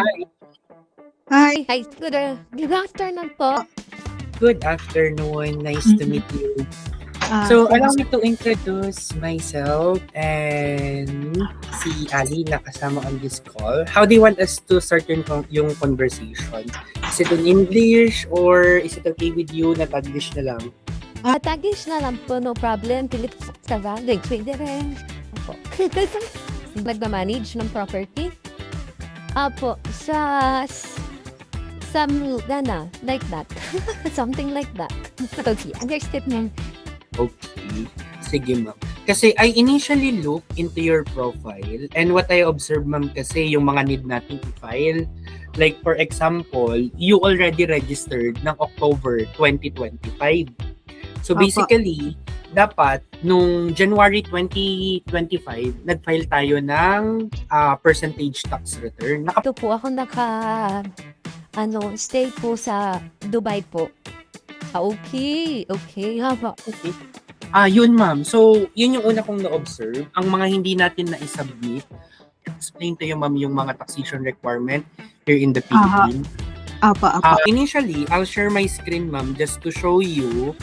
Hi, Hi. Hi, good afternoon po. good afternoon. Nice to Mm. meet you. Ah, So, allow thanks. me to introduce myself and si Ali na kasama on this call. How do you want us to start yung conversation? Is it in English or is it okay with you na Taglish na lang? Tagish na lang po, no problem. Philip Savalig, pwede rin. Opo. Nagmamanage ng property. Apo, gana, like that. Something like that. Okay, understood mo. Okay. Sige, ma'am. Kasi I initially look into your profile and what I observed, ma'am, kasi yung mga need natin i-file. Like, for example, you already registered ng October 2025. So, Opo. basically, dapat nung January 2025, nag-file tayo ng percentage tax return. Ito po, ako stay po sa Dubai po. Okay. Haba. Okay. Yun, ma'am. So, yun yung una kong na-observe. Ang mga hindi natin na-submit, explain to you, ma'am, yung mga taxation requirement here in the Philippines. Apa. Initially, I'll share my screen, ma'am, just to show you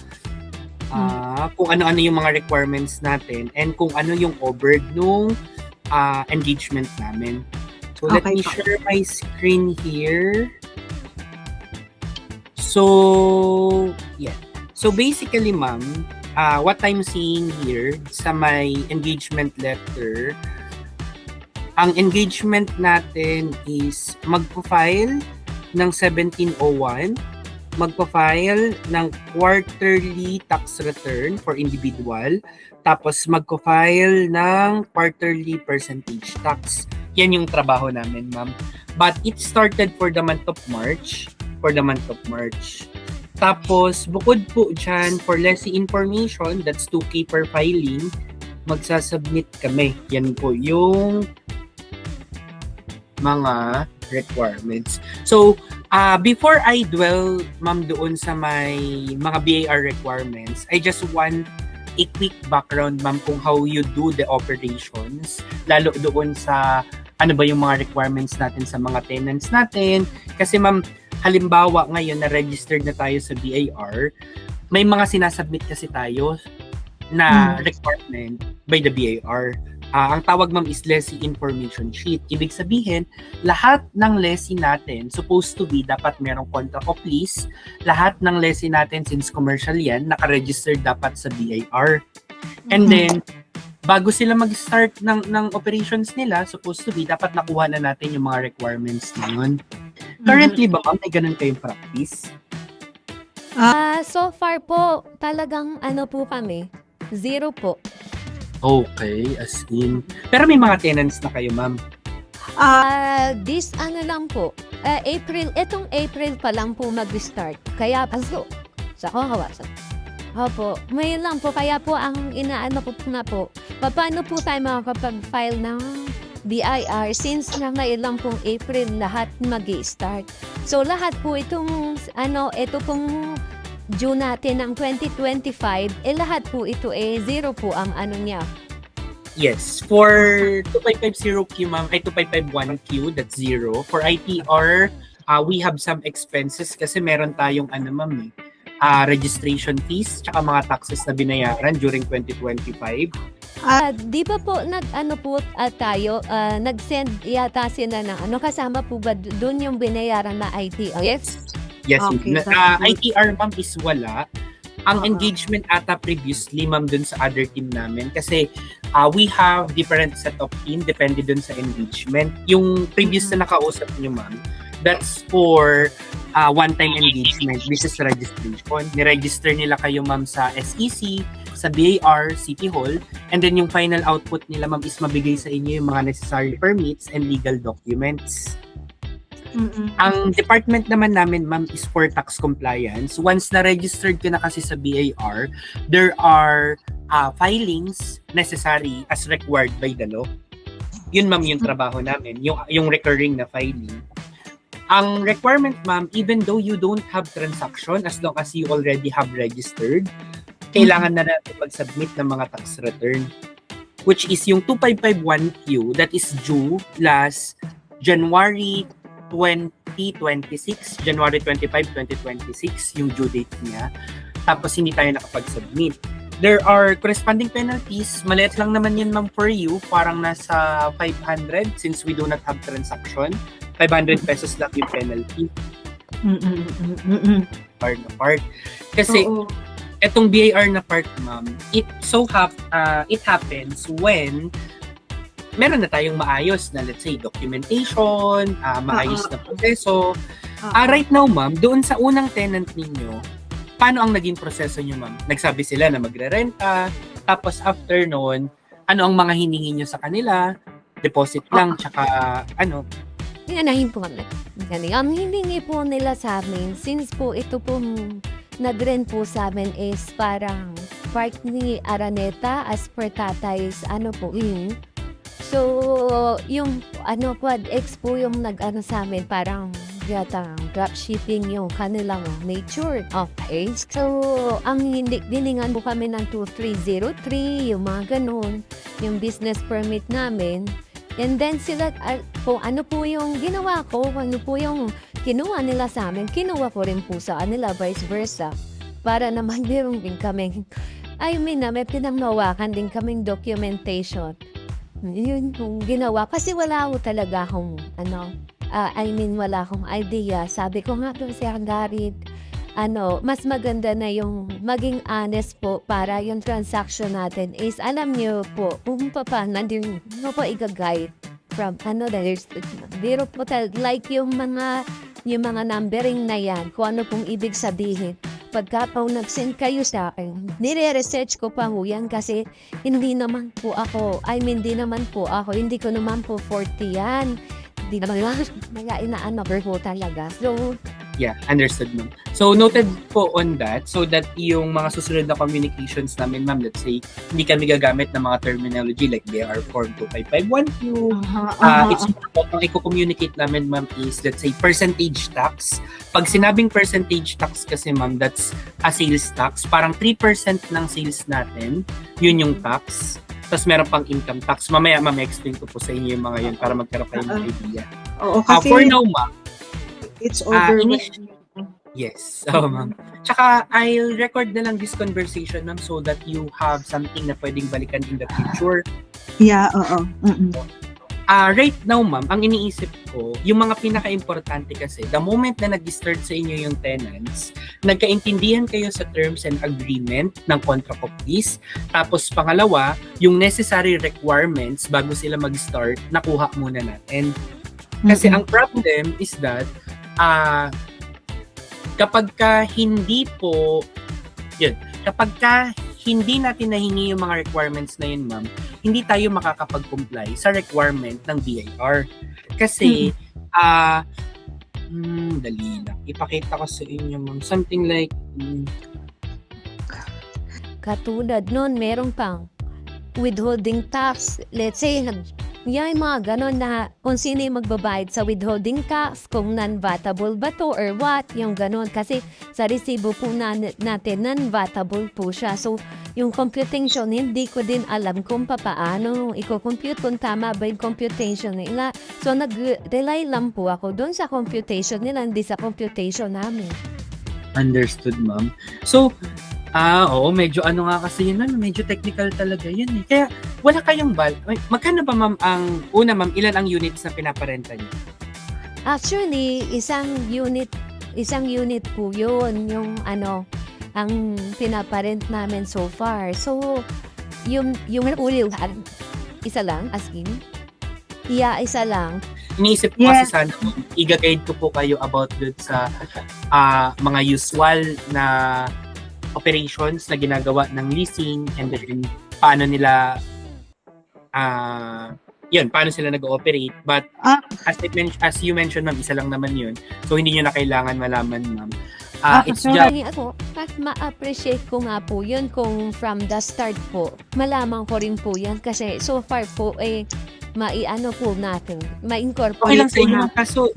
kung ano-ano yung mga requirements natin and kung ano yung overhead nung engagement namin. So, let Okay me po. share my screen here. So, yeah. So, basically, ma'am, what I'm seeing here sa my engagement letter, ang engagement natin is magpo-file ng 1701, magpo-file ng quarterly tax return for individual, tapos magpo-file ng quarterly percentage tax. Yan yung trabaho namin, ma'am. But it started for the month of March. Tapos, bukod po dyan, for lessee information, that's 2K per filing, magsasubmit kami. Yan po yung mga requirements. So, before I dwell, ma'am, doon sa may mga BAR requirements, I just want a quick background, ma'am, kung how you do the operations, lalo doon sa ano ba yung mga requirements natin sa mga tenants natin. Kasi, ma'am, halimbawa ngayon na registered na tayo sa BAR, may mga sinasubmit kasi tayo na requirement by the BAR. Ang tawag, ma'am, is lessee information sheet. Ibig sabihin, lahat ng lessee natin supposed to be dapat merong contract of lease. Lahat ng lessee natin, since commercial yan, nakaregister dapat sa BAR. And then, bago sila mag-start ng operations nila, supposed to be, dapat nakuha na natin yung mga requirements na yun. Currently ba, ma'am, may ganun kayong practice? So far po, talagang po kami, 0 po. Okay, as in. Pero may mga tenants na kayo, ma'am. This lang po, itong April pa lang po mag-start. Kaya paso, sa kawasan. Opo, may lang po, kaya po ang inaano po na po, paano po tayo makakapag-file ng BIR since na ngayon lang pong April lahat mag-i-start. So lahat po itong ito pong June natin ng 2025, lahat po ito 0 po ang niya. Yes, for 2550Q, ma'am, ay 2551Q, that's 0. For ITR, we have some expenses kasi meron tayong ma'am, registration fees tsaka mga taxes na binayaran during 2025. Di ba po tayo nag-send yata sila ng kasama po ba doon yung binayaran na ITR? Yes, Okay, ITR, ma'am, is wala. Ang engagement ata previously, ma'am, dun sa other team namin kasi we have different set of team depende dun sa engagement. Yung previous na nakausap niyo, ma'am, that's for one-time engagement. This is registration. Niregister nila kayo, ma'am, sa SEC, sa BAR, City Hall, and then yung final output nila, ma'am, is mabigay sa inyo yung mga necessary permits and legal documents. Ang department naman namin, ma'am, is for tax compliance. Once na-registered ka na kasi sa BAR, there are filings necessary as required by the law. Yun, ma'am, yung trabaho namin, yung recurring na filing. Ang requirement, ma'am, even though you don't have transaction, as long as you already have registered, kailangan na natin mag-submit ng mga tax return, which is yung 2551Q that is due last January 2026, January 25, 2026, yung due date niya. Tapos hindi tayo nakapag-submit. There are corresponding penalties. Maliit lang naman yun, ma'am, for you. Parang nasa 500 since we do not have transaction. 500 pesos lang yung penalty. Part na part. Kasi Oo. etong BAR na part, ma'am, it happens when meron na tayong maayos na, let's say, documentation, maayos na proseso. Right now, ma'am, doon sa unang tenant ninyo, paano ang naging proseso nyo, ma'am? Nagsabi sila na magre-renta, tapos after noon, ano ang mga hinihingi nyo sa kanila? Deposit lang, tsaka ano? Yanahin po kami. Ang hiningi po nila sa amin, since po ito po nag-rent po sa amin is parang part ni Araneta as per tatay's ano po. So, yung ano po, ex po yung nag-ano sa amin, parang yata dropshipping yung kanilang nature. Okay. So, ang diningan po kami ng 2303, yung mga ganun, yung business permit namin. And then sila, kung ano po yung ginawa ko, ano po yung kinuha nila sa amin, kinuha ko rin po sa kanila, vice versa. Para naman meron din kaming, may pinangnawakan din kaming documentation. Yun yung ginawa. Kasi wala ko talaga akong, wala akong idea. Sabi ko nga doon si Darit, mas maganda na yung maging honest po para yung transaction natin is alam niyo po kung paano no po i-guide from biro po like yung mga numbering na yan, kung ano pong ibig sabihin. Pagka po nag-send kayo sa akin, nire-research ko pa ho yan kasi hindi naman po ako, hindi ko naman po 40 yan. Hindi naman mga inaano po talaga. So, yeah, understood, ma'am. So, noted po on that so that yung mga susunod na communications namin, ma'am, let's say, hindi kami gagamit ng mga terminology like BR Form 25512. It's important ang i-communicate namin, ma'am, is, let's say, percentage tax. Pag sinabing percentage tax kasi, ma'am, that's a sales tax. Parang 3% ng sales natin, yun yung tax. Tapos meron pang income tax. Mamaya, ma'am, explain ko po sa inyo yung mga yun para magkaroon kayo ng idea. Oo, kasi For now, ma'am, it's over. yes. Ma'am. Tsaka, I'll record na lang this conversation, ma'am, so that you have something na pwedeng balikan in the future. Yeah, oo. Right now, ma'am, ang iniisip ko, yung mga pinaka-importante kasi, the moment na nag-start sa inyo yung tenants, nagkaintindihan kayo sa terms and agreement ng contract of lease, tapos pangalawa, yung necessary requirements bago sila mag-start, nakuha muna natin. Kasi ang problem is that, kapag ka hindi natin nahingi yung mga requirements na yun, ma'am, hindi tayo makakapag-comply sa requirement ng BIR. Kasi, dali lang. Ipakita ko sa inyo, ma'am. Something like, katulad nun, meron pang withholding tax. Let's say, yung mga ganon na kung sino yung magbabayad sa withholding tax, kung non-vatable ba to or what, yung ganon. Kasi sa resibo po natin, non-vatable po siya. So, yung computation, hindi ko din alam kung paano i-compute, kung tama ba yung computation nila. So, nag-rely lang po ako doon sa computation nila, hindi sa computation namin. understood, ma'am. So, oo, medyo ano nga kasi yun, ma'am, medyo technical talaga yun eh. Kaya, wala kayong magkano ba, ma'am, ma'am, ilan ang units na pinaparenta niyo? Actually, isang unit po yun, yung ang pinaparent namin so far. So, yung ulihan, isa lang, as in? Yeah, isa lang. Iniisip ko kasi sana, i-guide ko po kayo about dun sa mga usual na operations na ginagawa ng leasing and then paano nila paano sila nag-ooperate. But as you mentioned, ma'am, isa lang naman yun. So, hindi nyo na kailangan malaman, ma'am. It's just... Ako, ma-appreciate ko nga po yun kung from the start po, malaman ko rin po yan kasi so far po, maiano po natin, ma-incorporate. Okay lang sa inyo, kaso,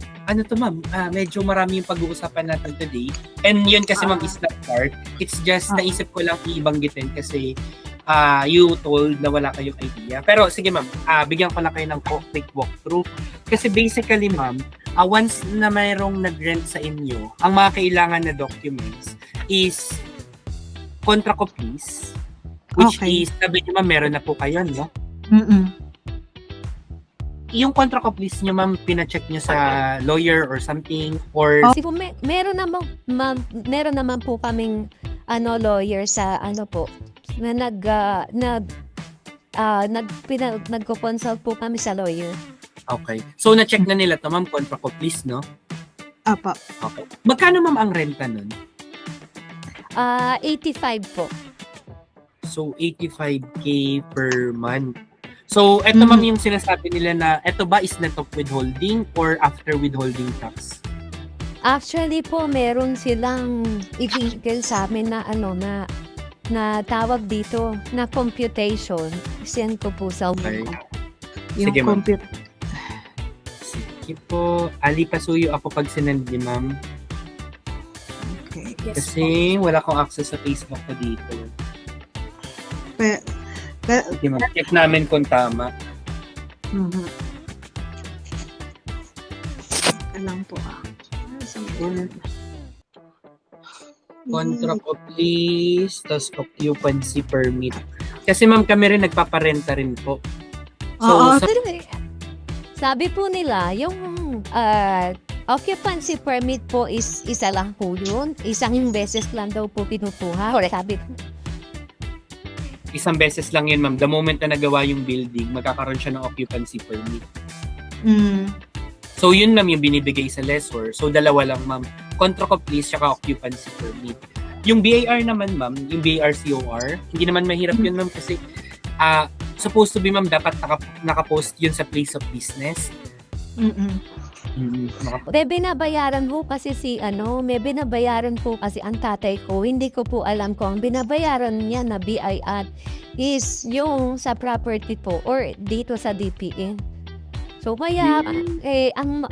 ma'am, medyo marami yung pag-uusapan natin today. And yun kasi, ma'am, is not part. It's just, naisip ko lang ibanggitin kasi you told na wala kayong idea. Pero sige, ma'am, bigyan ko na kayo ng quick walkthrough. Kasi basically, ma'am, once na mayroong nag-rent sa inyo, ang mga kailangan na documents is contra copies, which Okay. is, sabi niyo ma'am, meron na po kayo, no? Mm-mm. Yung contra copies niyo ma'am, pina-check niyo sa lawyer or something, or Kasi po, meron naman po kaming lawyer sa po na nagko-consult po kami sa lawyer. okay. So, na-check na nila to ma'am, contra copies, no? Apa. Okay. Magkano ma'am ang renta nun? 85 po. So, 85K per month. So, eto ma'am yung sinasabi nila na, eto ba is net of withholding or after withholding tax? Actually po, meron silang i-figure sa amin na na tawag dito na computation. Send ko po sa Okay. Yung Sige, ma'am. compute. Sige po. Ali pasuyo ako pag sinend ni ma'am. Okay. Kasi wala akong access sa Facebook ko dito. Pe- Sige ma'am. Check namin kung tama. Mhm. Alam po Contract of lease, tas occupancy permit. Kasi ma'am, kami rin nagpaparenta rin po. Oo. So, Pero, sabi po nila, yung occupancy permit po is isa lang po yun. Isang beses lang daw po pinupuha. Or sabi po, isang beses lang yun ma'am. The moment na nagawa yung building, magkakaroon siya ng occupancy permit. Mm. So yun ma'am yung binibigay sa lessor. So dalawa lang ma'am. Contract of lease tsaka occupancy permit. Yung BAR naman ma'am, yung BAR COR, hindi naman mahirap yun ma'am kasi supposed to be ma'am dapat nakapost yun sa place of business. Mm-mm. may binabayaran po kasi may binabayaran po kasi ang tatay ko. Hindi ko po alam kung ang binabayaran niya na BIR is yung sa property po or dito sa DPN. So kaya ang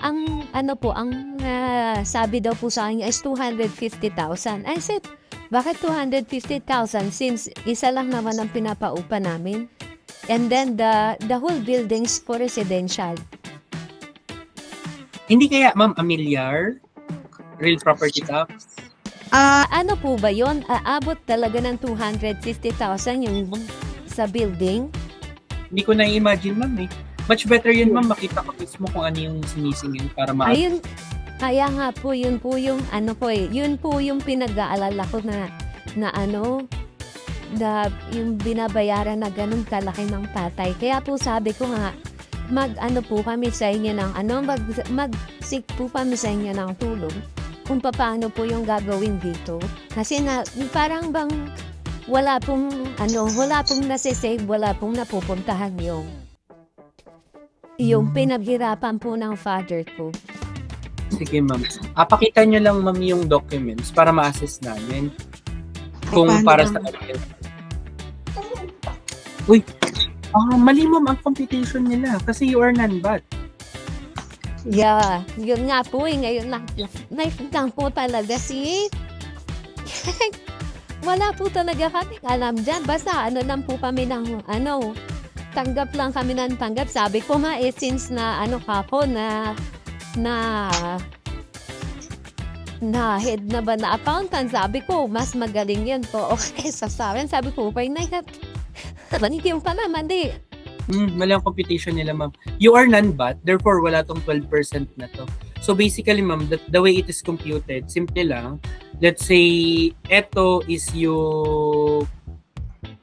sabi daw po sa kanya is 250,000. I said, bakit 250,000 since isa lang naman ang pinapaupa namin? And then the whole buildings for residential. Hindi kaya ma'am amilyar? Real property tax? Ano po ba yun? Aabot talaga ng 250,000 yung sa building? Hindi ko na-imagine ma'am eh. Much better yun ma'am, makita ko mismo kung ano yung sinisingil para Ayun, kaya nga po, yun po yung yun po yung pinag-aalala ko na yung binabayaran na ganun kalaki ng tatay. Kaya po sabi ko nga, po kami sa inyo ng mag-seek po kami sa inyo ng tulong kung paano po yung gagawin dito. Kasi parang bang wala pong nasi-save, wala pong napupuntahan yung pinaghirapan po ng father ko. Sige ma'am. Pakita nyo lang ma'am yung documents para ma-assess namin. Kung paano para ang- sa kanila. Uy, mali ma'am ang computation nila kasi you are non-bat. Yeah, yun nga po ngayon lang po talaga wala po talaga kami alam dyan. Basta lang po kami ng tanggap lang kami ng tanggap. Sabi ko nga since na kako na head na ba na accountant, sabi ko mas magaling yan po. Okay, sa akin sabi ko, okay na yan. Yung pa naman di. Mali ang computation nila ma'am. You are non-bat, therefore wala tong 12% na to. So basically ma'am, the way it is computed, simple lang. Let's say, eto is yung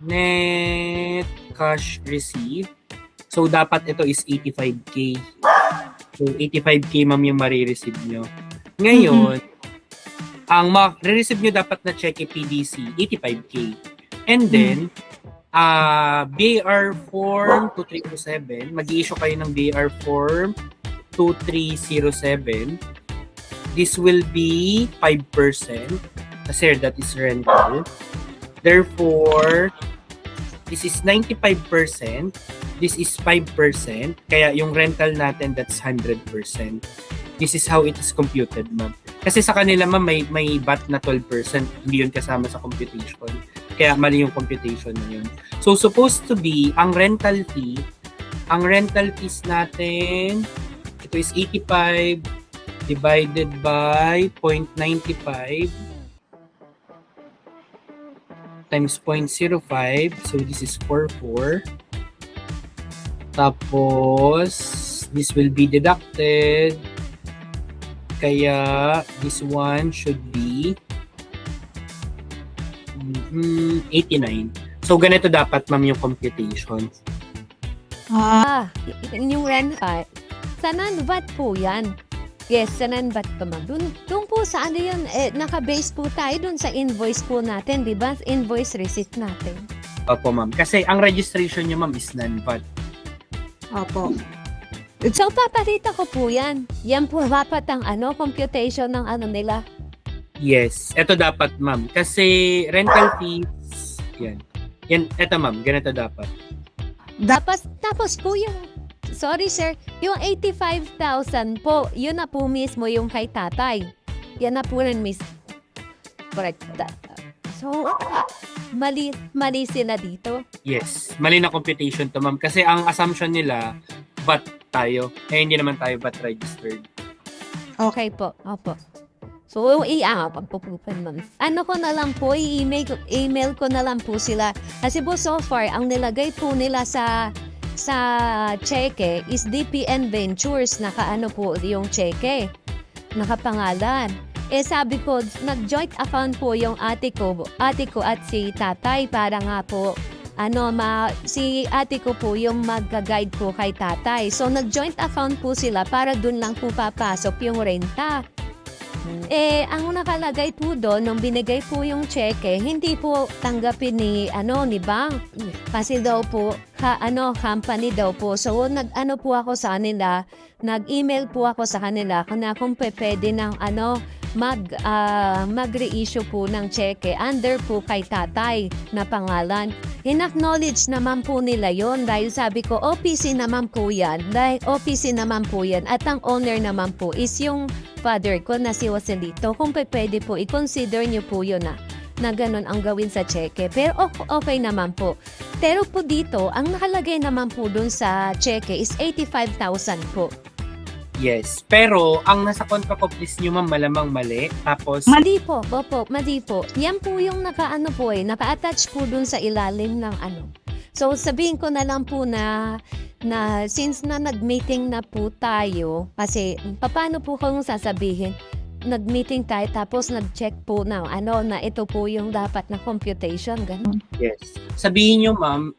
net cash received. So dapat ito is 85K. So 85K ma'am yung marireceive nyo. Ngayon, ang ma-receive nyo dapat na cheque PDC, 85K. And then, BAR form 2307, mag-i-issue kayo ng BAR form 2307. This will be 5% kasi that is rental. Therefore, this is 95%, this is 5%, kaya yung rental natin that's 100%. This is how it is computed, ma'am. Kasi sa kanila, ma'am, may VAT na 12%, hindi yun kasama sa computation. Kaya mali yung computation na yun. So, supposed to be, ang rental fees natin, ito is 85 divided by 0.95 times 0.05. So this is 44. Tapos, this will be deducted. Kaya, this one should be 89. So, ganito dapat, ma'am, yung computation. Yung rent card. Sa non-VAT po yan. Yes, sa non-VAT pa ma'am. Doon po sa ano yun, naka-base po tayo doon sa invoice po natin, di ba? Invoice receipt natin. Opo, ma'am. Kasi ang registration niyo, ma'am, is non-VAT. Opo. So, paparita ko po yan. Yan po dapat ang computation ng nila. Yes. Ito dapat, ma'am. Kasi rental fees, yan. Yan, ito, ma'am. Ganito dapat. Tapos po yung, sorry sir, yung 85,000 po, yun na po mismo yung kay tatay. Yan na po rin mismo. Correct. So, mali sila dito. Yes. Mali na computation to, ma'am. Kasi ang assumption nila, VAT tayo. Eh, hindi naman tayo VAT registered. Okay po. Opo. So, pagpupupan, ma'am. Ano ko na lang po, email ko na lang po sila. Kasi po so far, ang nilagay po nila sa cheque is DPN Ventures. Nakaano po yung cheque. Nakapangalan. Sabi ko, nag-joint account po yung ate ko at si tatay para nga po si ate ko po yung mag-guide po kay tatay. So, nag-joint account po sila para dun lang po papasok yung renta. Ang nakalagay po doon, nung binigay po yung cheque, hindi po tanggapin ni bank. Kasi daw po, company daw po. So, nag-ano po ako sa kanila, nag-email po ako sa kanila kung pwede ng mag-reissue po ng cheque under po kay tatay na pangalan. In-acknowledge naman po nila yon dahil sabi ko, OPC naman po yan. At ang owner naman po is yung father ko na si Joselito. Kung pwede po, i-consider nyo po yun na ganun ang gawin sa cheque. Pero okay naman po. Pero po dito, ang nakalagay naman po dun sa cheque is 85,000 po. Yes. Pero, ang nasa contract of lease nyo, ma'am, malamang mali. Tapos, Mali po. Yan po yung naka-attach po dun sa ilalim ng So, sabihin ko na lang po na since na nag-meeting na po tayo, kasi paano po kung sasabihin, nag-meeting tayo tapos nag-check po na ito po yung dapat na computation, ganun. yes. Sabihin nyo, ma'am,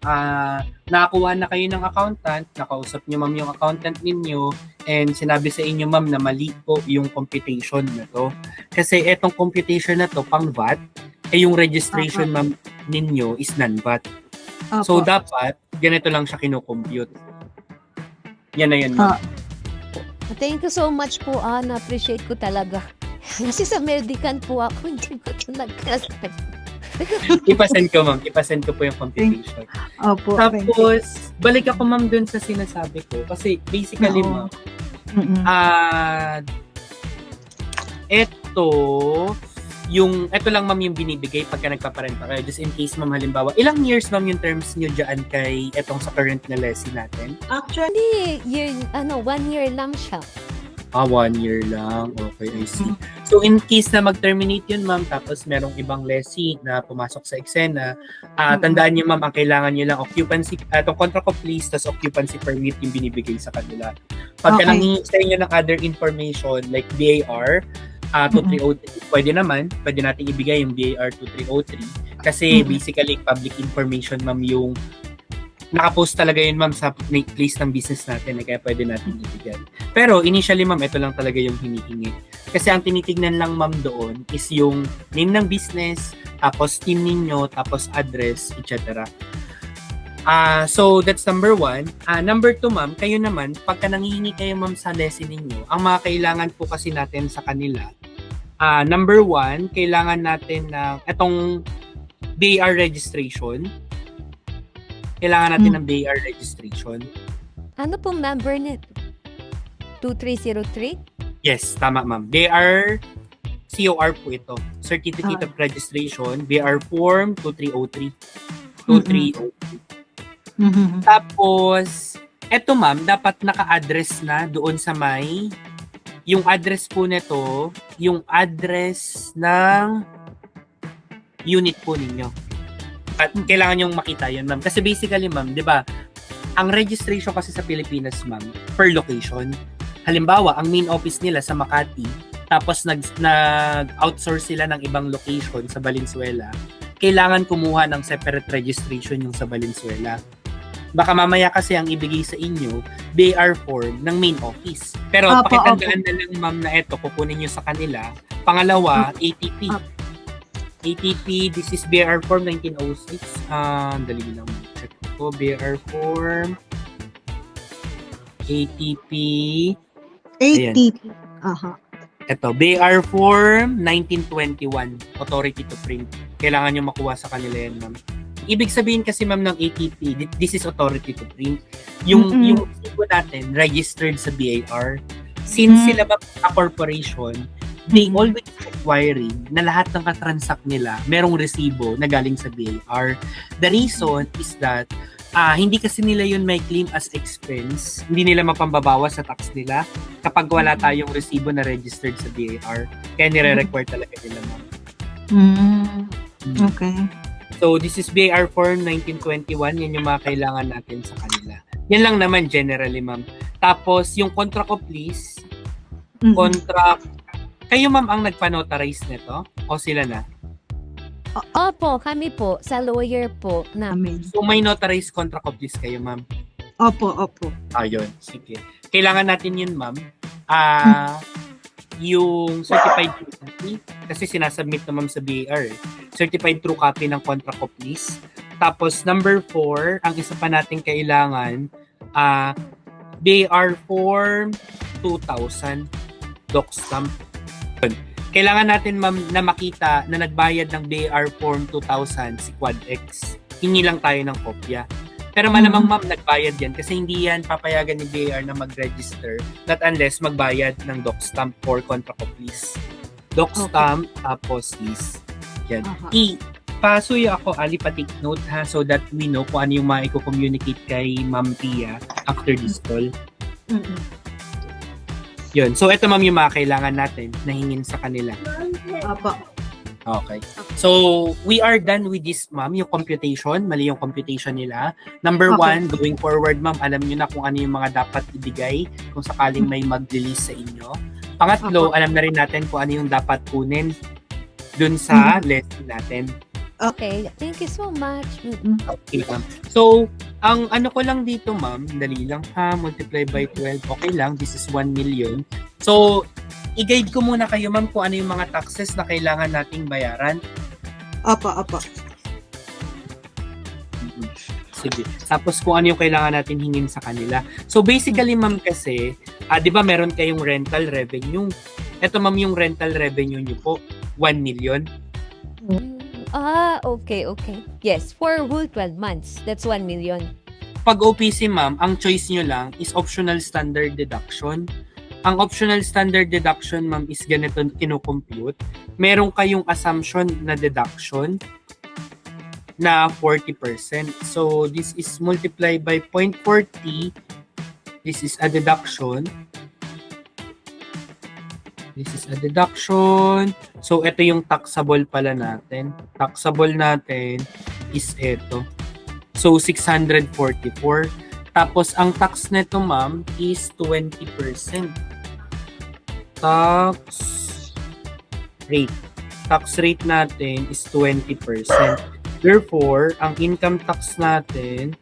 nakakuha na kayo ng accountant, nakausap nyo, ma'am, yung accountant ninyo, and sinabi sa inyo, ma'am, na mali po yung computation na to. Kasi etong computation na to, pang VAT, yung registration, ma'am, ninyo is non-VAT. So, dapat, ganito lang siya kinocompute. Yan na yan, ma'am. Thank you so much po, na-appreciate ko talaga. Kasi sa medical po ako, hindi ko ito nagkasal. Ipasend ko, ma'am. Ipasend ko po yung computation. Opo. Tapos, balik ako, ma'am, dun sa sinasabi ko. Kasi, basically, ma'am, ito lang, ma'am, yung binibigay pagka nagpaparenta kayo. Just in case, ma'am, halimbawa, ilang years, ma'am, yung terms nyo dyan kay etong sa current na lessee natin? Actually, Hindi, 1 year lang siya. 1 year lang. Okay, I see. So, in case na mag-terminate yun, ma'am, tapos merong ibang lessee na pumasok sa eksena, tandaan nyo, ma'am, ang kailangan nyo lang occupancy, itong contract of lease, tas occupancy permit yung binibigay sa kanila. Pagka nanghingi sa inyo ng other information, like BAR, 2303, pwede natin ibigay yung BAR 2303 kasi basically public information, ma'am, yung nakapost talaga yun, ma'am, sa place ng business natin, kaya pwede natin ibigay. Pero initially, ma'am, ito lang talaga yung hinihingi. Kasi ang tinitignan lang, ma'am, doon is yung name ng business, tapos team ninyo, tapos address, etc. So that's number 1. Number 2, ma'am, kayo naman, pagka nangihingi kayo, ma'am, sa lesson ninyo, ang mga kailangan po kasi natin sa kanila, number 1, kailangan natin ng itong BAR registration. Kailangan natin ng BAR registration. Ano pong number nito? 2303? Yes, tama, ma'am. BAR COR po ito. Certificate of Registration, BAR Form 2303. 2303. Tapos, eto, ma'am, dapat naka-address na doon sa may yung address po nito, yung address ng unit po ninyo. At kailangan yung makita yun, ma'am. Kasi basically, ma'am, di ba, ang registration kasi sa Pilipinas, ma'am, per location. Halimbawa, ang main office nila sa Makati, tapos nag-outsource sila ng ibang location sa Valenzuela, kailangan kumuha ng separate registration yung sa Valenzuela. Baka mamaya kasi ang ibigay sa inyo, BAR form ng main office. Pero Opo, pakitandaan na lang, ma'am, na eto, kukunin nyo sa kanila. Pangalawa, ATP. Opo. ATP, this is BAR form 1906. Dali lang. Check ko. BAR form. ATP. ATP. Aha. Ito, BAR form 1921. Authority to print. Kailangan nyo makuha sa kanila yan, ma'am. Ibig sabihin kasi, ma'am, ng ATP, this is authority to print. Yung resibo natin, registered sa BAR. Since sila ba a corporation, they always requiring na lahat ng katransact nila merong resibo na galing sa BAR. The reason is that hindi kasi nila yun may claim as expense. Hindi nila mapambabawas sa tax nila kapag wala tayong resibo na registered sa BAR. Kaya nire-require talaga nila, ma'am. Okay. So, this is BAR form 1921. Yan yung mga kailangan natin sa kanila. Yan lang naman generally, ma'am. Tapos, yung contract of lease, contract, kayo, ma'am, ang nagpa-notarize nito? O sila na? Opo, kami po, sa lawyer po namin. Amen. So, may notarized contract of lease kayo, ma'am? Opo, opo. Ayun, sige. Kailangan natin yun, ma'am. Yung certified true copy, kasi sinasubmit na, ma'am, sa BAR. Certified true copy ng contract of lease. Tapos, number 4, ang isa pa natin kailangan, BAR form 2000, doc stamp. Kailangan natin, ma'am, na makita na nagbayad ng BAR form 2000 si QuadX. Hingi lang tayo ng kopya. Pero malamang, ma'am, nagbayad yan kasi hindi yan papayagan ni BAR na mag-register not unless magbayad ng doc stamp for contract of lease. Doc stamp, tapos lease. Yan. Pasuyo ako, Ali, pa-take note, ha, so that we know kung ano yung maiko-communicate kay Ma'am Pia after this call. Yun. So, ito, ma'am, yung mga kailangan natin na hingin sa kanila. Opo. Okay. So, we are done with this, ma'am, yung computation. Mali yung computation nila. Number Okay. 1, going forward, ma'am, alam nyo na kung ano yung mga dapat ibigay kung sakaling may mag-release sa inyo. Pangatlo, alam na rin natin kung ano yung dapat kunin dun sa lesson natin. Okay, thank you so much. Okay, ma'am. So, ang ano ko lang dito, ma'am, dali lang ha, multiply by 12, okay lang, this is 1 million. So, i-guide ko muna kayo, ma'am, kung ano yung mga taxes na kailangan nating bayaran. Opo, opo. Sige. Tapos kung ano yung kailangan natin hingin sa kanila. So, basically, ma'am, kasi, di ba meron kayong rental revenue? Ito, ma'am, yung rental revenue nyo po, 1 million. Okay. Yes, for whole 12 months. That's 1 million. Pag OPC, ma'am, ang choice nyo lang is optional standard deduction. Ang optional standard deduction, ma'am, is ganito kinocompute. Meron kayong assumption na deduction na 40%. So, this is multiplied by 0.40. This is a deduction. This is a deduction. So, ito yung taxable pala natin. Taxable natin is ito. So, 644. Tapos, ang tax nito, ma'am, is 20%. Tax rate. Tax rate natin is 20%. Therefore, ang income tax natin,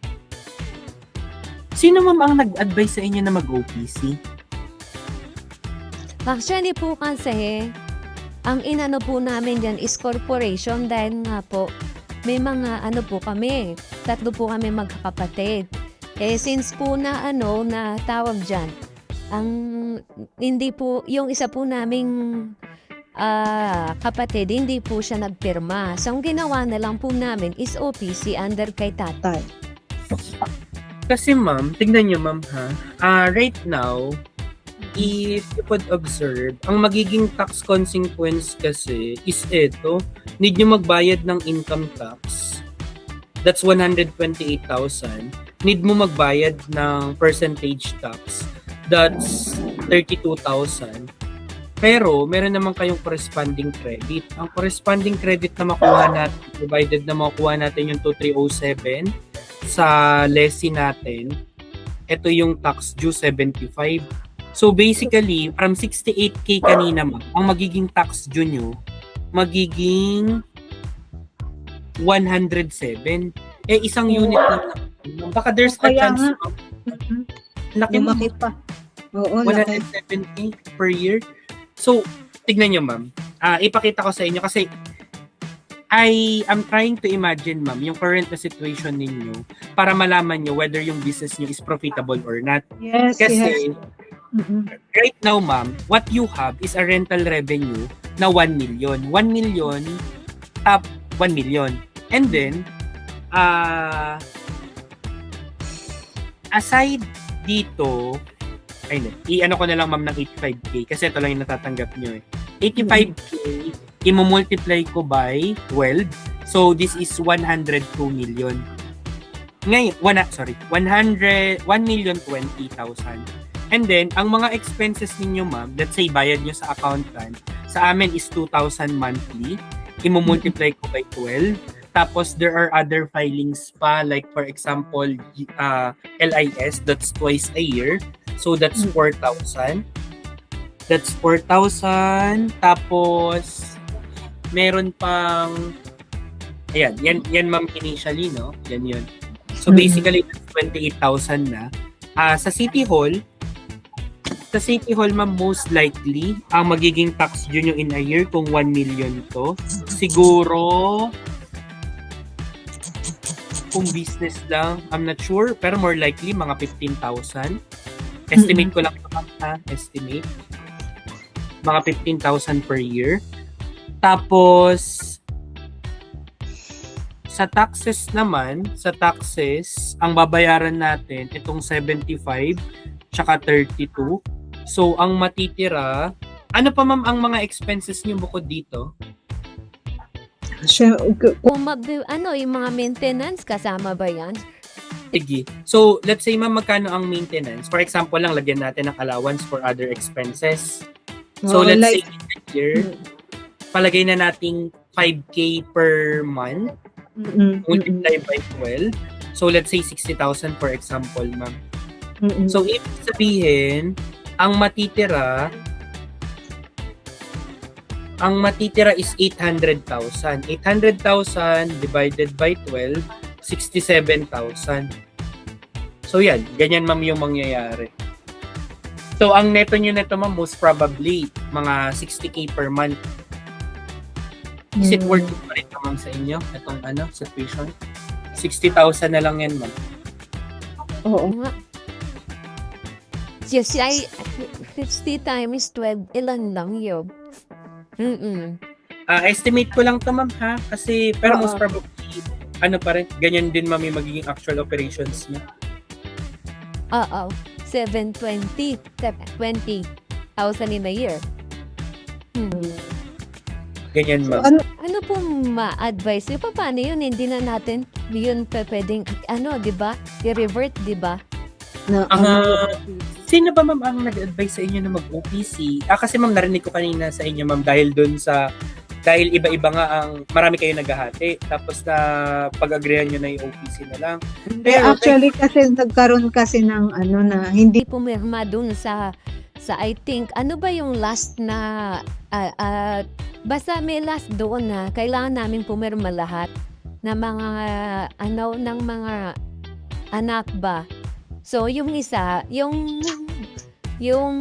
sino, ma'am, ang nag-advise sa inyo na mag-OPC? Actually po kasi, ang inano po namin dyan is corporation dahil nga po, may mga ano po kami, 3 po kami magkakapatid. Since po na na tawag dyan, ang hindi po, yung isa po naming kapatid, hindi po siya nagpirma. So, ang ginawa na lang po namin is OPC under kay tatay. Kasi, ma'am, tignan nyo, ma'am, ha? Right now, if you could observe, ang magiging tax consequence kasi is ito. Need nyo magbayad ng income tax. That's 128,000. Need mo magbayad ng percentage tax. that's 32,000. Pero, meron naman kayong corresponding credit. Ang corresponding credit na makuha natin, provided na makuha natin yung 2307 sa lessee natin, ito yung tax due 75. So, basically, from 68K kanina, ang magiging tax due nyo, magiging 107. Isang unit lang. Baka there's a Kaya chance. nga. Laki mo. Lumaki pa. Oo, laki. 170 per year. So, tignan nyo, ma'am. Ipakita ko sa inyo kasi I am trying to imagine, ma'am, yung current na situation ninyo para malaman nyo whether yung business nyo is profitable or not. Yes, Kasi, yes. Mhm. right now, ma'am, what you have is a rental revenue na 1 million. 1 million, top 1 million. And then, aside dito, i-ano ko na lang ma'am ng 85K kasi ito lang yung natatanggap nyo 85K, i-multiply ko by 12. So, this is 102 million. Ngayon, 1,020,000. And then, ang mga expenses ninyo ma'am, let's say bayad nyo sa accountant, sa amin is 2,000 monthly. I-multiply ko by 12. Tapos, there are other filings pa, like for example, LIS, that's twice a year. So, that's 4,000. That's 4,000. Tapos, meron pang, ayan, yan ma'am initially, no? Yan yun. So, basically, that's 28,000 na. Sa City Hall, ma'am, most likely, ang magiging tax due nyo in a year kung 1 million to, siguro, kung business lang, I'm not sure, pero more likely, mga 15,000. Estimate ko lang ito, estimate. Mga 15,000 per year. Tapos, sa taxes naman, ang babayaran natin, itong 75, tsaka 32. So, ang matitira, ano pa ma'am ang mga expenses niyo bukod dito? Kung yung mga maintenance, kasama ba yan? Sige. So, let's say ma'am, magkano ang maintenance? For example lang, lagyan natin ng allowance for other expenses. So, Oo, let's like- say in a year, palagay na nating 5K per month, multiply by 12. So, let's say 60,000 for example, ma'am. So, ibig sabihin, ang matitira is 800,000. 800,000 divided by 12, 67,000. So, yan. Ganyan, ma'am, yung mangyayari. So, ang neto nyo neto, ma'am, most probably, mga 60K per month. Is it worth it pa rin, ma'am, sa inyo? Itong, situation? 60,000 na lang yan, ma'am. Oo. Nga. Just 50 times 12, ilan lang yun? Estimate ko lang to, ma'am, ha? Kasi, pero most Oo. probably, pa rin, ganyan din, ma'am, yung magiging actual operations niya. Oo. 20,000 in a year. Ganyan, ma'am. Ano po ma-advise? Paano yun? Hindi na natin yun pwedeng, di ba? I-revert, di ba? Sino ba, ma'am, ang nag-advise sa inyo na mag-OPC? Kasi, ma'am, narinig ko kanina sa inyo, ma'am, dahil iba-iba nga marami kayo naghahati. Tapos na pag-agreehan nyo na yung OPC na lang. Pero, Actually, kasi nagkaroon kasi ng na hindi Hindi pumirma dun sa I think, ano ba yung last na, basta may last doon na kailangan namin pumirma lahat na mga, ng mga anak ba. So, yung isa, yung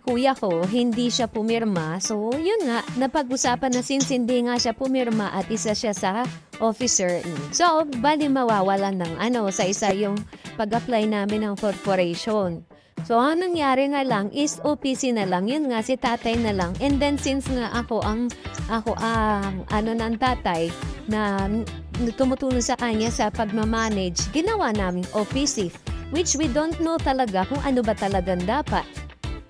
kuya ko, hindi siya pumirma. So, yun nga, napag-usapan na since hindi nga siya pumirma at isa siya sa officer. So, bali mawawalan ng sa isa yung pag-apply namin ng corporation. So, ang nangyari na lang is OPC na lang. Yun nga, si tatay na lang. And then, since nga ako ang ng tatay na tumutulong sa kanya sa pagmamanage, ginawa namin OPC. Which we don't know talaga kung ano ba talagang dapat.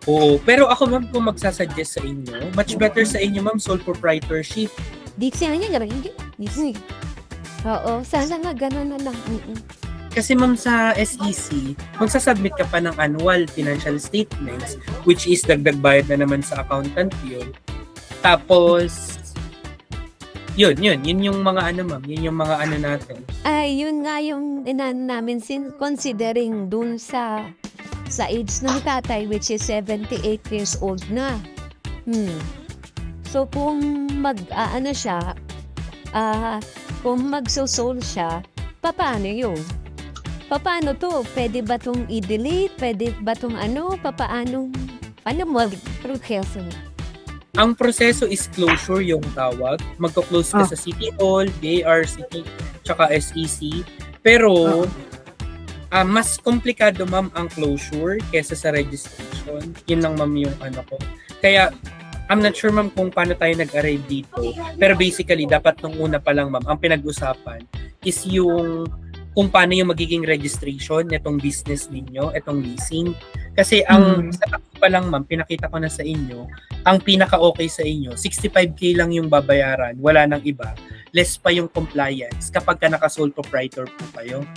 Oo. Pero ako, ma'am, kung magsasuggest sa inyo, much better sa inyo, ma'am, sole proprietorship. Di siya niya, hindi. Oo, sana nga gano'n na lang. Kasi ma'am sa SEC, magsasubmit ka pa ng annual financial statements, which is dagdag bayad na naman sa accountant yun. Tapos, yun yung mga ano ma'am, yun yung mga ano natin. Ay, yun nga yung inano namin considering dun sa age ng tatay, which is 78 years old na. So kung mag-ano siya, kung magsusol siya, paano yun? Paano to? Pwede ba tong i-delete? Pwede ba tong ano? Paano mag-proceso? Ang proseso is closure yung tawag. Magko-close ka sa City Hall, BAR, City, tsaka SEC. Pero, mas komplikado ma'am ang closure kesa sa registration. Yun lang ma'am yung ano ko. Kaya, I'm not sure ma'am kung paano tayo nag-arrive dito. Pero basically, dapat nung una pa lang ma'am, ang pinag-usapan is yung kung paano yung magiging registration nitong business ninyo, itong leasing. Kasi ang sa tax pa lang ma'am, pinakita ko na sa inyo, ang pinaka-okay sa inyo, 65K lang yung babayaran, wala nang iba. Less pa yung compliance kapag ka naka-sole proprietor po kayo.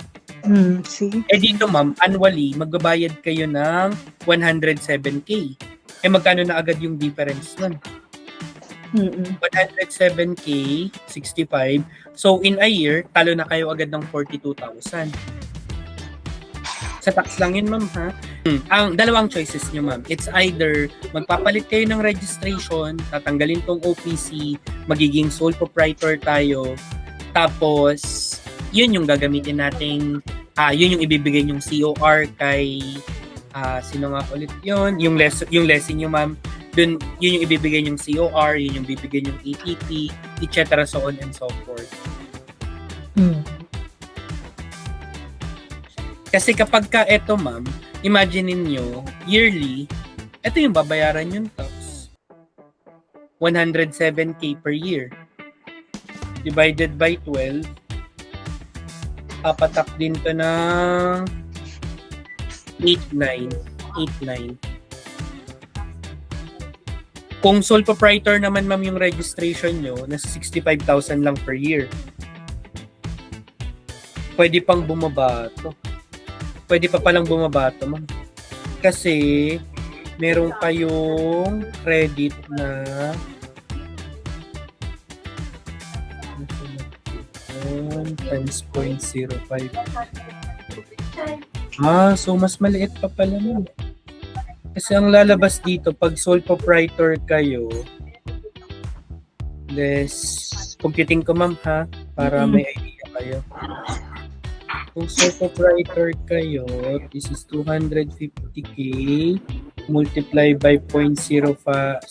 See? Dito ma'am, annually, magbabayad kayo ng 107K. Magkano na agad yung difference nun? 107K, 65. So, in a year, talo na kayo agad ng 42,000. Sa tax lang yun, ma'am, ha? Ang dalawang choices nyo, ma'am. It's either magpapalit kayo ng registration, tatanggalin tong OPC, magiging sole proprietor tayo, tapos, yun yung gagamitin nating, yun yung ibibigay yung COR kay, sino nga ulit yun? Yung lesson nyo, ma'am. Dun, yun yung ibibigay yung COR, yun yung bibigay yung ATP, etc. so on and so forth. Kasi kapag ka eto ma'am, imagine niyo yearly, eto yung babayaran yung tax. 107K per year. Divided by 12, papatak din to ng 89. Kung sole proprietor naman ma'am yung registration nyo, nasa 65,000 lang per year. Pwede pang bumaba to. Pwede pa palang bumaba to ma'am. Kasi meron kayong credit na times 0.05. So mas maliit pa pala ma'am. Kasi ang lalabas dito, pag sole proprietor kayo, computing ko ma'am ha, para may idea kayo. Kung sole proprietor kayo, this is 250K multiply by 0.008.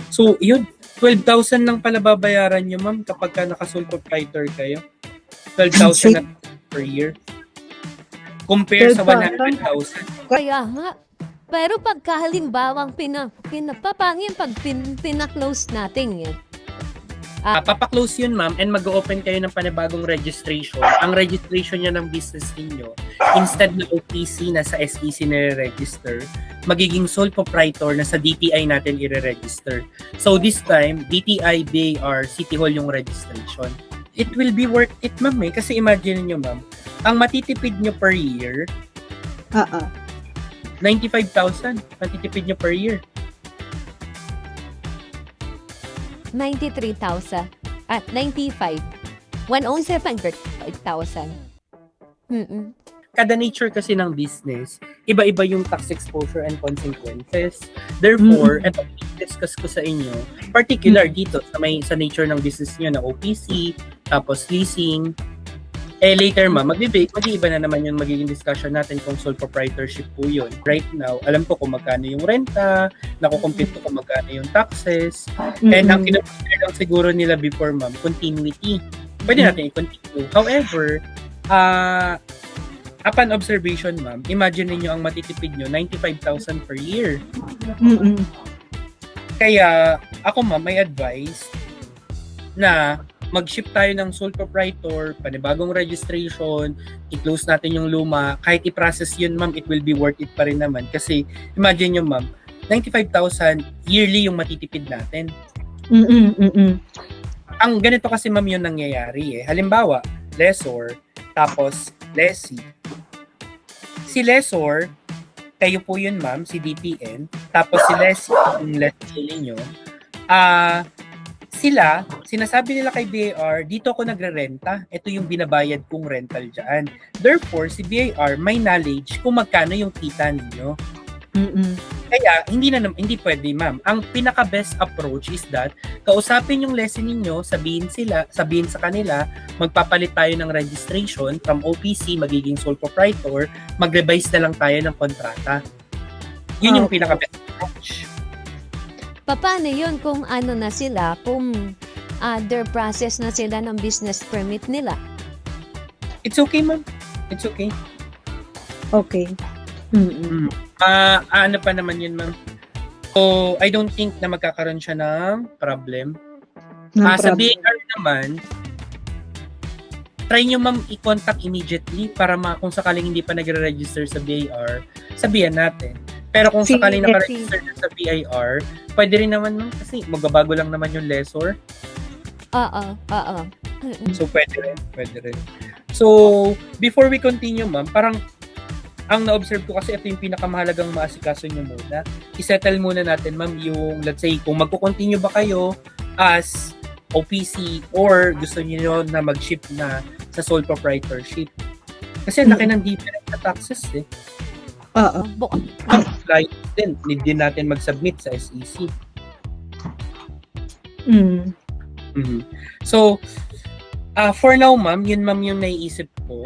So, yun, 12,000 lang pala babayaran nyo ma'am kapag ka naka-sole proprietor kayo. 12,000 per year. Compare sa 100,000. Kaya nga. Pero pagka halimbawang papangin pag pina-close natin yan. Papaklose yun ma'am and mag-open kayo ng panibagong registration. Ang registration niya ng business niyo, instead na OPC na sa SEC nire-register, magiging sole proprietor na sa DTI natin i-register. So this time, DTI, BAR, City Hall yung registration. It will be worth it ma'am kasi imagine niyo ma'am, ang matitipid nyo per year, 95,000 matitipid nyo per year. 93,000 at 95. 107,500. Kada nature kasi ng business, iba-iba yung tax exposure and consequences. Therefore, ito discuss ko sa inyo, particular dito sa nature ng business niyo na OPC, tapos leasing. Later mag-iiba na naman yung magiging discussion natin kung sole proprietorship po yun. Right now, alam ko kung magkano yung renta, nakukompute ko kung magkano yung taxes, and ang kinoconsider lang siguro nila before ma'am, continuity. Pwede natin i-continue. However, upon observation ma'am, imagine niyo ang matitipid nyo, 95,000 per year. Kaya, ako ma'am, may advice na mag-ship tayo ng sole proprietor, panibagong registration, i-close natin yung luma, kahit i-process yun ma'am, it will be worth it pa rin naman. Kasi imagine nyo ma'am, 95,000 yearly yung matitipid natin. Ang ganito kasi ma'am yung nangyayari Halimbawa, lessor, tapos lessee. Si lessor, kayo po yun ma'am, si DPN. Tapos si lessee, yung lessee ninyo. Sila, sinasabi nila kay BIR, dito ako nagre-renta. Ito yung binabayad kong rental dyan. Therefore, si BIR may knowledge kung magkano yung kita ninyo. Kaya, hindi pwede, ma'am. Ang pinaka-best approach is that, kausapin yung lessee ninyo, sabihin sa kanila, magpapalit tayo ng registration from OPC, magiging sole proprietor, mag-revise na lang tayo ng kontrata. Yun yung pinaka-best approach. Paano yun kung ano na sila, kung under process na sila ng business permit nila? It's okay, ma'am. It's okay. Okay. Ano pa naman yun, ma'am? So, I don't think na magkakaroon siya ng problem. Sa BIR naman, try nyo, ma'am, i-contact immediately para kung sakaling hindi pa nagre-register sa BIR, sabihan natin. Pero kung sakaling naka-register na sa BIR, pwede rin naman, ma'am, kasi magbabago lang naman yung lessor. Oo. So, pwede rin. So, before we continue, ma'am, parang ang na-observe ko kasi ito yung pinakamahalagang maasikaso nyo muna. I-settle muna natin, ma'am, yung, let's say, kung magko-continue ba kayo as OPC or gusto niyo na mag-shift na sa sole proprietorship. Kasi ang laki ng difference sa taxes eh. Ang client din, need din natin mag-submit sa SEC. So, for now, ma'am, yun yung naiisip ko.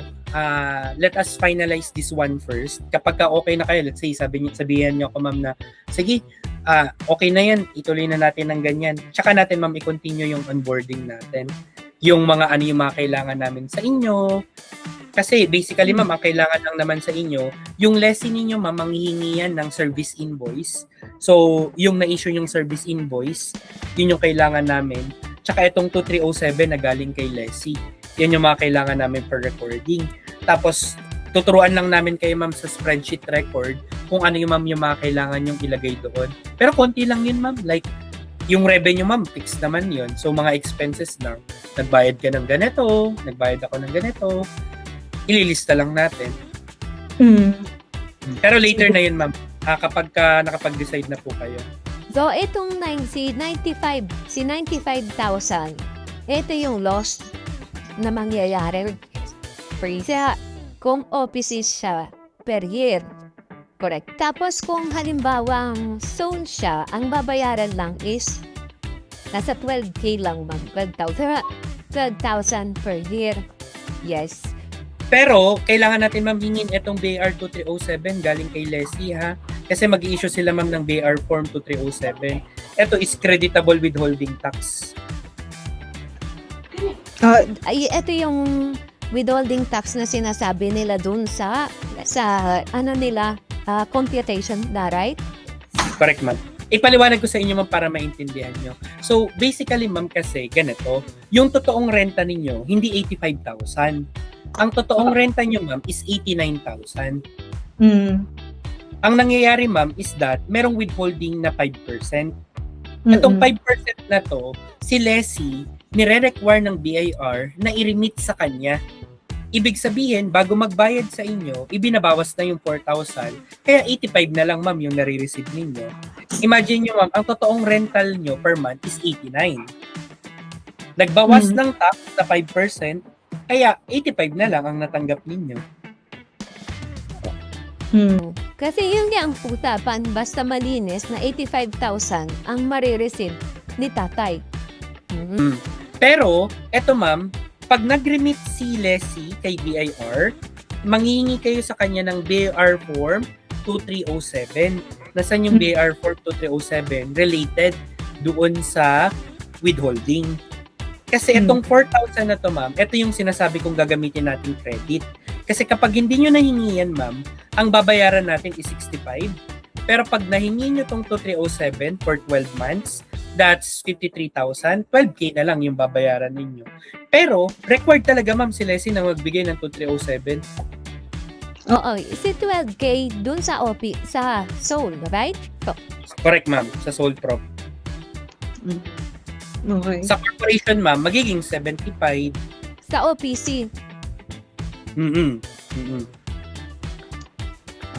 Let us finalize this one first. Kapag okay na kayo, let's say, sabihan niyo ako, ma'am, na, sige, okay na yan, ituloy na natin ng ganyan. Tsaka natin, ma'am, i-continue yung onboarding natin. Yung mga kailangan namin sa inyo. Kasi basically, ma'am, ang kailangan lang naman sa inyo, yung lessee ninyo, ma'am, manghihingi yan ng service invoice. So, yung na-issue yung service invoice, yun yung kailangan namin. Tsaka itong 2307 na galing kay lessee. Yan yung mga kailangan namin per recording. Tapos, tuturuan lang namin kayo, ma'am, sa spreadsheet record kung ano yung, ma'am, yung mga kailangan yung ilagay doon. Pero konti lang yun, ma'am. Like, yung revenue, ma'am, fixed naman yun. So, mga expenses lang. Nagbayad ka ng ganito, nagbayad ako ng ganito. Ililista lang natin. Pero later na yun, ma'am. Kapag nakapag-decide na po kayo. So, itong 95,000, ito yung loss na mangyayari kung OPC siya per year. Correct. Tapos kung halimbawa zone siya, ang babayaran lang is nasa 12K lang, ma'am. 12,000 per year. Yes. Pero, kailangan natin, ma'am, hingin itong BAR 2307 galing kay lessee, ha? Kasi mag-i-issue sila, ma'am, ng BAR Form 2307. Ito is creditable withholding tax. Ito yung withholding tax na sinasabi nila dun sa computation na, right? Correct, ma'am. Ipaliwanag ko sa inyo, ma'am, para maintindihan nyo. So, basically, ma'am, kasi ganito, yung totoong renta ninyo, hindi 85,000. Ang totoong renta nyo, ma'am, is 89,000. Ang nangyayari, ma'am, is that merong withholding na 5%. Itong 5% na to, si lessee, nire-require ng BIR na i-remit sa kanya. Ibig sabihin, bago magbayad sa inyo, ibinabawas na yung 4,000, kaya 85 na lang, ma'am, yung nare-receive ninyo. Imagine nyo, ma'am, ang totoong rental nyo per month is 89. Nagbawas ng tax na 5%, kaya 85 na lang ang natanggap ninyo. Kasi yun nga ang usapan, basta malinis na 85,000 ang marireceive ni tatay. Pero, eto, ma'am, pag nag-remit si lessee kay BIR, manghihingi kayo sa kanya ng BIR Form 2307. Nasaan yung BIR Form 2307? Related doon sa withholding. Kasi itong 4,000 na to, ma'am, ito yung sinasabi kong gagamitin natin credit. Kasi kapag hindi nyo nahingi yan, ma'am, ang babayaran natin is 65. Pero pag nahingi nyo tong 2307 for 12 months, that's 53,000. 12K na lang yung babayaran ninyo. Pero, required talaga, ma'am, si lessee na magbigay ng 2307. Oo, si 12K dun sa sa Soul, right? So, correct, ma'am, sa sole prop. Okay. Sa corporation, ma'am, magiging 75. sa OPC. Mm-mm.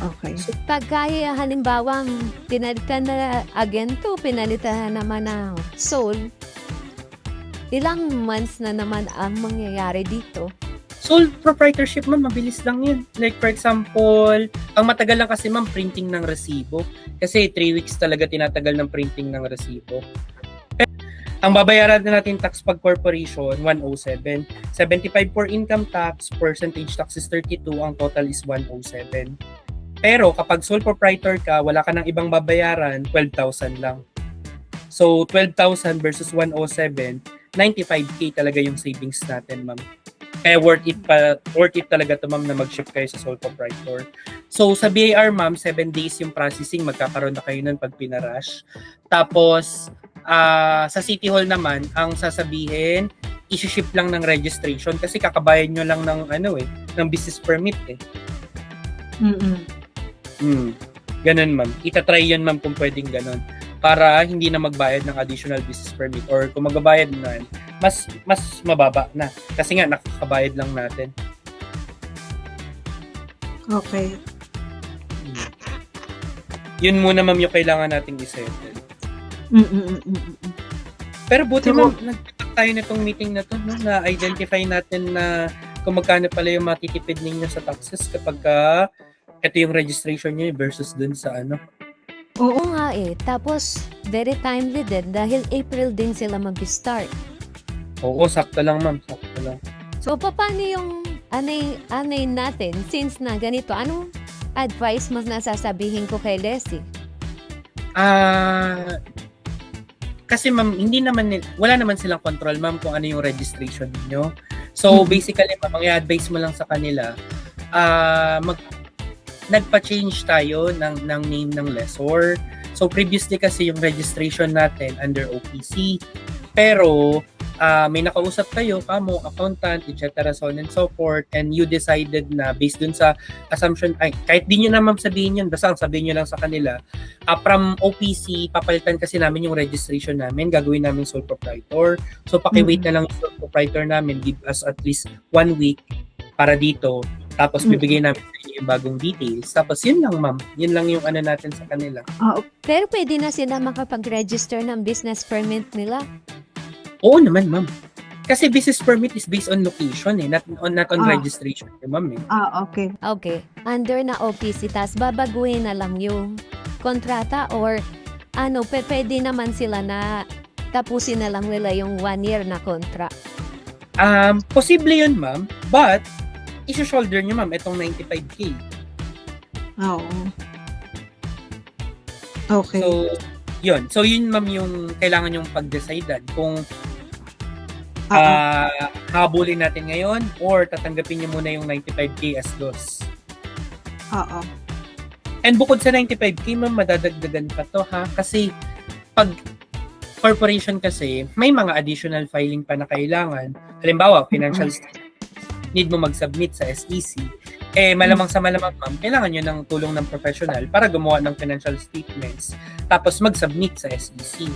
Okay. Pag kaya halimbawa pinalitan na agento, pinalitan naman ng soul, ilang months na naman ang mangyayari dito? Sole proprietorship, ma'am, mabilis lang yun. Like, for example, ang matagal lang kasi, ma'am, printing ng resibo. Kasi 3 weeks talaga tinatagal ng printing ng resibo. Ang babayaran na natin tax pag corporation, 107. 75 for income tax, percentage tax is 32, ang total is 107. Pero kapag sole proprietor ka, wala ka ng ibang babayaran, 12,000 lang. So, 12,000 versus 107, 95K talaga yung savings natin, ma'am. Kaya worth it talaga to, ma'am, na mag-shift kayo sa sole proprietor. So, sa BAR, ma'am, 7 days yung processing, magkakaroon na kayo nun pag pinarush. Tapos, sa City Hall naman, ang sasabihin, isi-ship lang ng registration kasi kakabayad nyo lang ng, ng business permit eh. Ganun, ma'am. Itatry yun, ma'am, kung pwedeng ganun. Para hindi na magbayad ng additional business permit. Or kung magbabayad na, mas mababa na. Kasi nga, nakakabayad lang natin. Okay. Yun muna, ma'am, yung kailangan nating isettle. Pero buti, So, ma'am, nagtatak tayo nitong meeting na to, no? Na-identify natin na kung magkano pala yung matitipid ninyo sa taxes kapag ito yung registration nyo versus dun sa Oo nga eh. Tapos, very timely din dahil April din sila mag-start. Oo, sakto lang, ma'am. Sakto lang. So, paano yung anay natin since na ganito? Anong advice mas nasasabihin ko kay Leslie? Kasi, ma'am, wala naman silang control, ma'am, kung ano yung registration niyo. So, basically, ma'am, ang i-advise mo lang sa kanila, nagpa-change tayo ng name ng lessor. So, previously kasi yung registration natin under OPC. Pero, may nakausap kayo, kamo, accountant, etc. so on and so forth, and you decided na based dun sa assumption, kahit di nyo naman sabihin yun, basta sabihin nyo lang sa kanila, from OPC, papalitan kasi namin yung registration namin, gagawin namin sole proprietor. So, paki-wait na lang yung sole proprietor namin, give us at least 1 week para dito. Tapos, bibigay namin sa inyo yung bagong details. Tapos, yun lang, ma'am. Yun lang yung natin sa kanila. Pero pwede na sila makapag-register ng business permit nila. Oo naman, ma'am. Kasi business permit is based on location not on registration, ma'am. Okay. Okay. Under na OPC, tas babaguhin na lang yung kontrata or pwede naman sila na tapusin na lang nila yung 1 year na kontra. Posible yun, ma'am. But, iso-shoulder nyo, ma'am, itong 95K. Oo. Okay. So, yun, ma'am, yung kailangan yung pag-decidean. Kung habulin natin ngayon or tatanggapin nyo muna yung 95K as loss. Oo. And bukod sa 95K, ma'am, madadagdagan pa to, ha? Kasi, pag corporation kasi, may mga additional filing pa na kailangan. Halimbawa, financial statement. Need mo mag-submit sa SEC. Malamang sa malamang, ma'am, kailangan nyo ng tulong ng professional para gumawa ng financial statements. Tapos mag-submit sa SEC.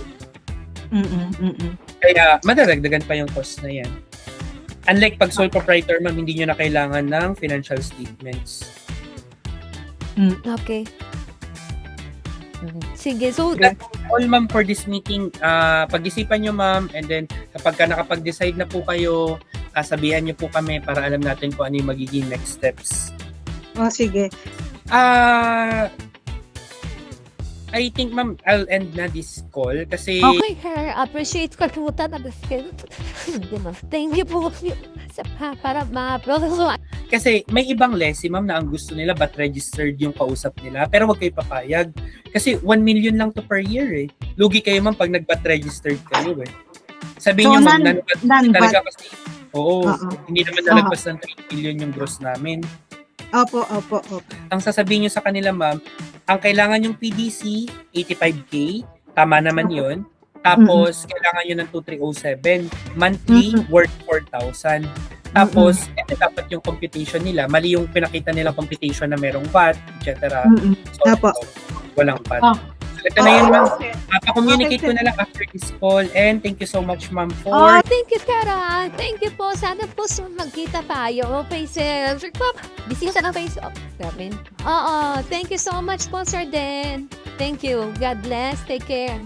Kaya, madadagdagan pa yung cost na yan. Unlike pag sole proprietor, ma'am, hindi nyo na kailangan ng financial statements. Okay. Sige, so That's all, ma'am, for this meeting. Pag-isipan nyo, ma'am, and then kapag nakapag-decide na po kayo, sabihan nyo po kami para alam natin kung ano yung magiging next steps. Sige. I think, ma'am, I'll end na this call kasi okay, sir. Appreciate ko po talaga. Thank you po para ma-process. kasi may ibang lessee, ma'am, na ang gusto nila but registered yung kausap nila pero wag kayo papayag. Kasi 1 million lang to per year eh. Lugi kayo, ma'am, pag nag-bat registered kayo eh. Sabihin nyo, ma'am, non-bat talaga kasi. Oo, hindi naman nalagpas ng 3 million yung gross namin. Opo. Ang sasabihin nyo sa kanila, ma'am, ang kailangan yung PDC, 85K, tama naman yun. Tapos, kailangan nyo ng 2307, monthly, worth 4,000. Tapos, ito dapat yung computation nila. Mali yung pinakita nila computation na merong VAT, etc. So, Tapos, walang VAT. Ito na yun, ma'am. Okay. Pa-communicate Okay, ko na lang after this call. And thank you so much, ma'am, Oh, for thank you, Kara. Thank you po. Sana po magkita tayo. Faces. Busy ka na face off. Sabi. Oo. Thank you so much po, Sir Den. Thank you. God bless. Take care.